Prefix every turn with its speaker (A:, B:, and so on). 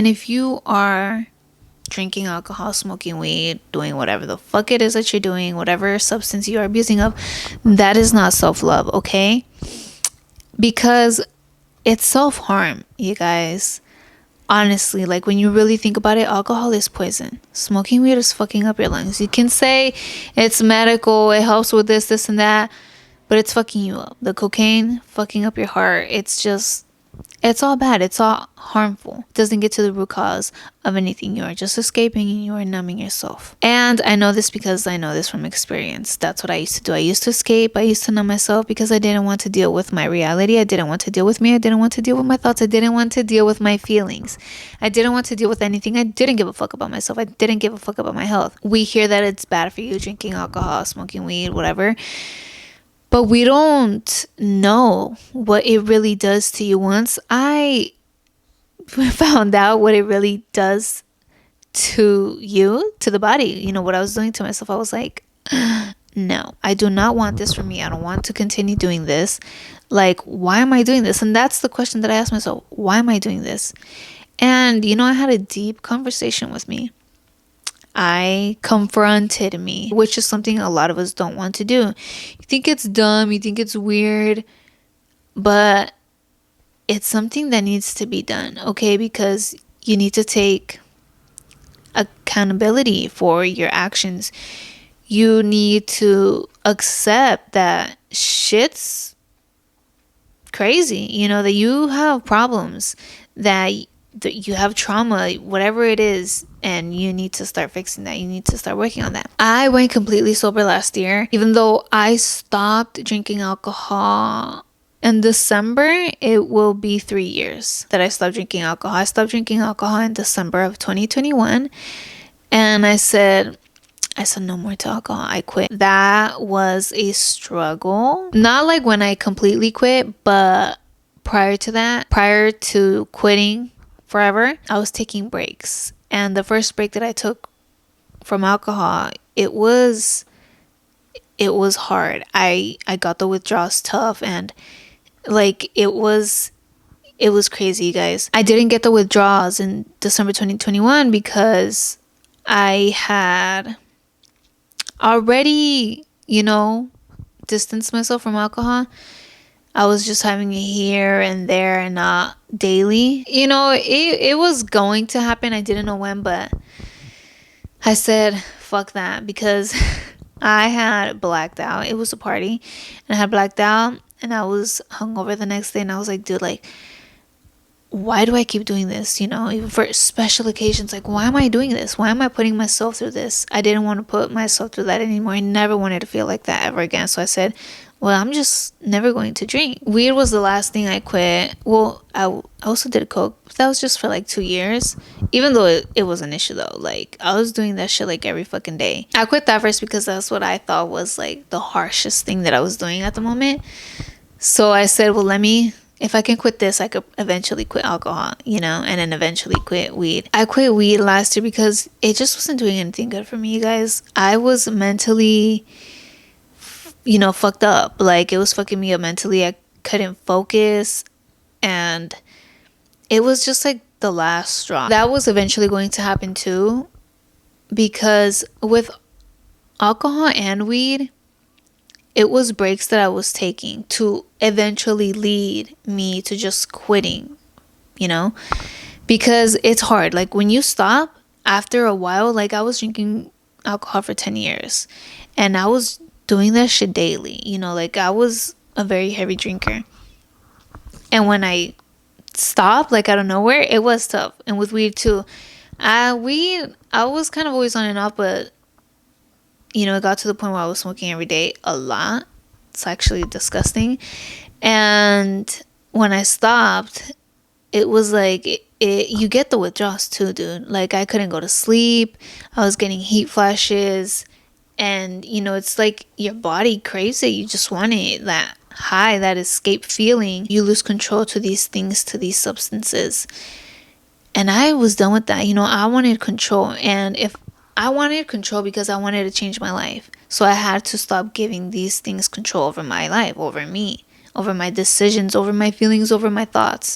A: And if you are drinking alcohol, smoking weed, doing whatever the fuck it is that you're doing, whatever substance you are abusing of, that is not self-love, okay? Because it's self-harm, you guys. Honestly, like when you really think about it, alcohol is poison. Smoking weed is fucking up your lungs. You can say it's medical, it helps with this and that, but it's fucking you up. The cocaine fucking up your heart. It's all bad. It's all harmful. It doesn't get to the root cause of anything. You are just escaping and you are numbing yourself. And I know this because I know this from experience. That's what I used to do. I used to escape. I used to numb myself because I didn't want to deal with my reality. I didn't want to deal with me. I didn't want to deal with my thoughts. I didn't want to deal with my feelings. I didn't want to deal with anything. I didn't give a fuck about myself. I didn't give a fuck about my health. We hear that it's bad for you drinking alcohol, smoking weed, whatever. But we don't know what it really does to you. Once I found out what it really does to you, to the body, you know, what I was doing to myself, I was like, no, I do not want this for me. I don't want to continue doing this. Like, why am I doing this? And that's the question that I asked myself. Why am I doing this? And, you know, I had a deep conversation with me. I confronted me, which is something a lot of us don't want to do. You think it's dumb, you think it's weird, but it's something that needs to be done, okay? Because you need to take accountability for your actions. You need to accept that shit's crazy, you know, that you have problems, that you have trauma, whatever it is, and you need to start fixing that. You need to start working on that. I went completely sober last year. Even though I stopped drinking alcohol in December, it will be 3 years that I stopped drinking alcohol. I stopped drinking alcohol in December of 2021, and I said no more to alcohol. I quit. That was a struggle. Not like when I completely quit, but prior to that, prior to quitting forever, I was taking breaks. And the first break that I took from alcohol, it was hard. I got the withdrawals tough, and like it was crazy, you guys. I didn't get the withdrawals in December 2021 because I had already, you know, distanced myself from alcohol. I was just having it here and there and not daily. You know, it was going to happen. I didn't know when, but I said, fuck that, because I had blacked out. It was a party and I had blacked out and I was hungover the next day, and I was like, dude, like, why do I keep doing this? You know, even for special occasions, like, why am I doing this? Why am I putting myself through this? I didn't want to put myself through that anymore. I never wanted to feel like that ever again. So I said, well, I'm just never going to drink. Weed was the last thing I quit. Well, I also did coke, but that was just for like 2 years. Even though it was an issue though. Like, I was doing that shit like every fucking day. I quit that first because that's what I thought was like the harshest thing that I was doing at the moment. So I said, well, if I can quit this, I could eventually quit alcohol, you know, and then eventually quit weed. I quit weed last year because it just wasn't doing anything good for me, you guys. I was mentally, you know, fucked up. Like, it was fucking me up mentally. I couldn't focus, and it was just like the last straw. That was eventually going to happen too, because with alcohol and weed, it was breaks that I was taking to eventually lead me to just quitting, you know, because it's hard. Like, when you stop after a while, like, I was drinking alcohol for 10 years and I was doing that shit daily, you know, like, I was a very heavy drinker. And when I stopped, like, out of nowhere, it was tough. And with weed too, I was kind of always on and off, but, you know, it got to the point where I was smoking every day a lot. It's actually disgusting. And when I stopped, it was like, you get the withdrawals too, dude. Like, I couldn't go to sleep. I was getting heat flashes. And, you know, it's like your body craves it. You just want it, that high, that escape feeling. You lose control to these things, to these substances. And I was done with that. You know, I wanted control. And if I wanted control because I wanted to change my life. So I had to stop giving these things control over my life, over me, over my decisions, over my feelings, over my thoughts.